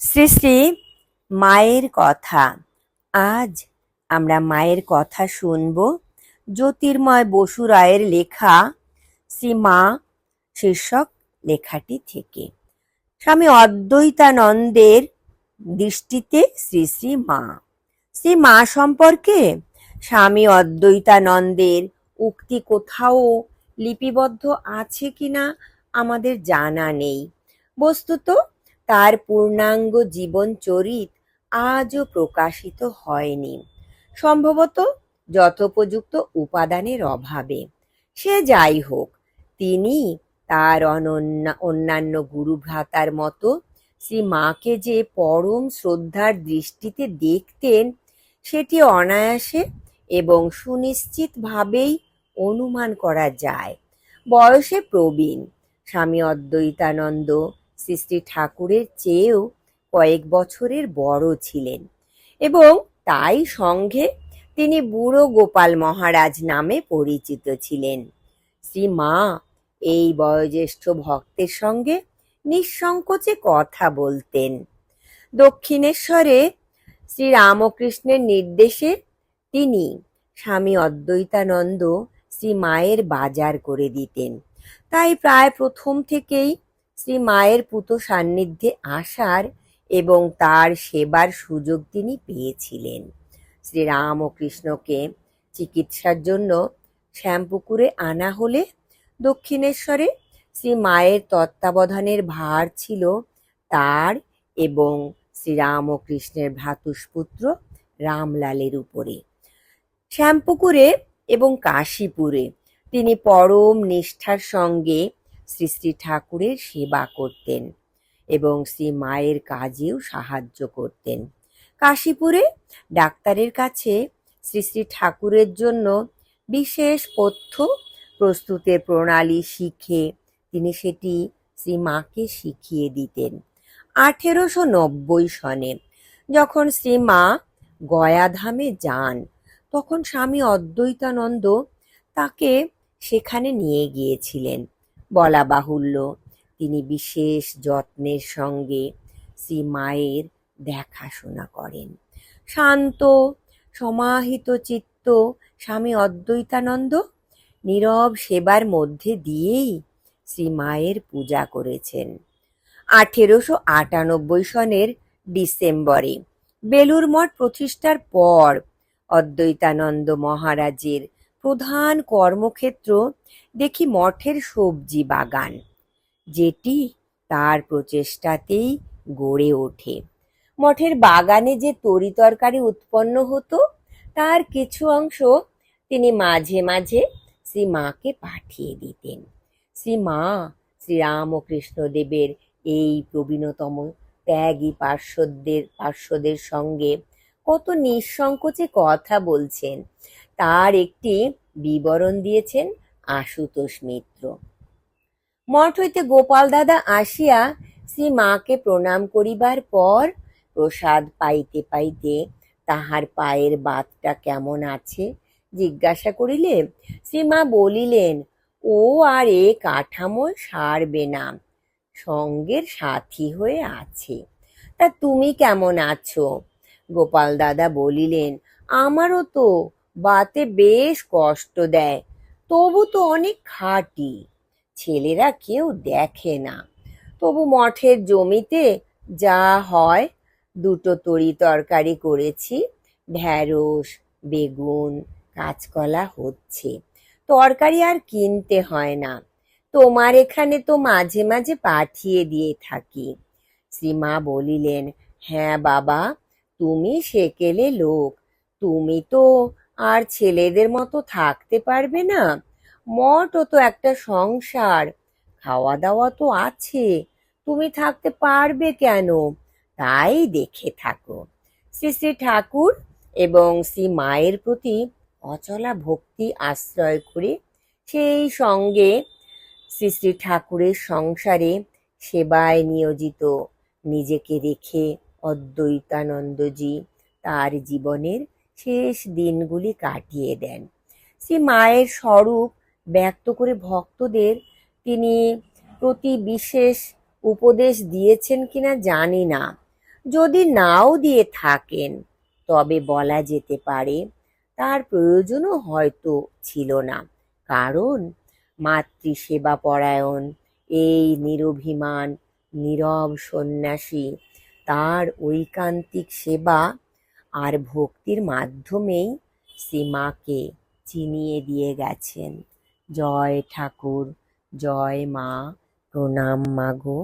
শ্রী শ্রী মায়ের কথা। আজ আমরা মায়ের কথা শুনব জ্যোতির্ময় বসু রায়ের লেখা শ্রী মা শীর্ষক লেখাটি থেকে। স্বামী অদ্বৈতানন্দের দৃষ্টিতে শ্রী শ্রী মা। শ্রী মা সম্পর্কে স্বামী অদ্বৈতানন্দের উক্তি কোথাও লিপিবদ্ধ আছে কিনা আমাদের জানা নেই। বস্তুত তার পূর্ণাঙ্গ জীবন চরিত আজও প্রকাশিত হয়নি, সম্ভবত যথোপযুক্ত উপাদানের অভাবে। সে যাই হোক, তিনি তার অন্যান্য গুরু ভ্রাতার মতো শ্রী মাকে যে পরম শ্রদ্ধার দৃষ্টিতে দেখতেন সেটি অনায়াসে এবং সুনিশ্চিতভাবেই অনুমান করা যায়। বয়সে প্রবীণ স্বামী অদ্বৈতানন্দ শ্রী শ্রী ঠাকুরের চেয়েও কয়েক বছরের বড় ছিলেন এবং তাই সঙ্গে তিনি বুড়ো গোপাল মহারাজ নামে পরিচিত ছিলেন। শ্রী মা এই বয়োজ্যেষ্ঠ ভক্তের সঙ্গে নিঃসংকোচে কথা বলতেন। দক্ষিণেশ্বরে শ্রী রামকৃষ্ণের নির্দেশে তিনি স্বামী অদ্বৈতানন্দ শ্রী মায়ের বাজার করে দিতেন। তাই প্রায় প্রথম থেকেই শ্রী মায়ের পূত সান্নিধ্যে আসার এবং তার সেবার সুযোগ তিনি পেয়েছিলেন। শ্রী রামকৃষ্ণকে চিকিৎসার জন্য শ্যামপুকুরে আনা হলে দক্ষিণেশ্বরে শ্রী মায়ের তত্ত্বাবধানের ভার ছিল তার এবং শ্রীরামকৃষ্ণের ভ্রাতুষ্পুত্র রামলালের উপরে। শ্যামপুকুরে এবং কাশীপুরে তিনি পরম নিষ্ঠার সঙ্গে শ্রী শ্রী ঠাকুরের সেবা করতেন এবং শ্রী মায়ের কাজেও সাহায্য করতেন। কাশীপুরে ডাক্তারের কাছে শ্রী শ্রী ঠাকুরের জন্য বিশেষ পথ্য প্রস্তুতের প্রণালী শিখে তিনি সেটি শ্রী মাকে শিখিয়ে দিতেন। 1890 সনে যখন শ্রী মা গয়াধামে যান তখন স্বামী অদ্বৈতানন্দ তাকে সেখানে নিয়ে গিয়েছিলেন। বলা বাহুল্য, তিনি বিশেষ যত্নের সঙ্গে শ্রী মায়ের দেখাশোনা করেন। শান্ত সমাহিত চিত্ত স্বামী অদ্বৈতানন্দ নীরব সেবার মধ্যে দিয়েই শ্রী মায়ের পূজা করেছেন। 1898 সনের ডিসেম্বরে বেলুর মঠ প্রতিষ্ঠার পর অদ্বৈতানন্দ মহারাজের প্রধান কর্মক্ষেত্র দেখি মঠের সবজি বাগান, যেটি তার প্রচেষ্টাতেই গড়ে ওঠে। মঠের বাগানে যে তরিতরকারি উৎপন্ন হতো তার কিছু অংশ তিনি মাঝে মাঝে শ্রী মাকে পাঠিয়ে দিতেন। শ্রী মা শ্রীরামকৃষ্ণদেবের এই প্রবীণতম ত্যাগী পার্শ্বদের সঙ্গে কত নিঃসংকোচে কথা বলছেন তার একটি বিবরণ দিয়েছেন আশুতোষ মিত্র। মঠ হইতে গোপাল দাদা আসিয়া শ্রী মাকে প্রণাম করিবার পর প্রসাদ পাইতে পাইতে তাহার পায়ের বাতটা কেমন আছে জিজ্ঞাসা করিলে শ্রী মা বলিলেন, ও আর এ কাঠামো সারবে না, সঙ্গের সাথী হয়ে আছে। তা তুমি কেমন আছো? গোপাল দাদা বলিলেন, আমারও তো বাতে বেশ কষ্ট দেয়, তবু তো অনেক খাটি, ছেলেরা কেউ দেখে না। তবু মঠের জমিতে যা হয় দুটো তরি তরকারি করেছি, ঢ্যাঁড়স বেগুন কাঁচকলা হচ্ছে, তরকারি আর কিনতে হয় না। তোমার এখানে তো মাঝে মাঝে পাঠিয়ে দিয়ে থাকি। শ্রীমা বলিলেন, হ্যাঁ বাবা, তুমি সেকেলে লোক, তুমি তো আর ছেলেদের মতো থাকতে পারবে না। মঠও তো একটা সংসার, খাওয়া দাওয়া তো আছে, তুমি থাকতে পারবে কেন? তাই দেখে থাকো। শ্রী শ্রী ঠাকুর এবং শ্রী মায়ের প্রতি অচলা ভক্তি আশ্রয় করে সেই সঙ্গে শ্রী শ্রী ঠাকুরের সংসারে সেবায় নিয়োজিত নিজেকে রেখে অদ্বৈতানন্দজি তার জীবনের শেষ দিনগুলি কাটিয়ে দেন। শ্রী মায়ের স্বরূপ ব্যক্ত করে ভক্তদের তিনি প্রতি বিশেষ উপদেশ দিয়েছেন কিনা জানি না, যদি নাও দিয়ে থাকেন তবে বলা যেতে পারে তার প্রয়োজনও হয়তো ছিল না, কারণ মাতৃসেবা পরায়ণ এই নিরভিমান নীরব সন্ন্যাসী তার ঐকান্তিক সেবা আর ভক্তির মাধ্যমেই শ্রীমাকে চিনিয়ে দিয়ে গেছেন। জয় ঠাকুর, জয় মা, প্রণাম মাগো।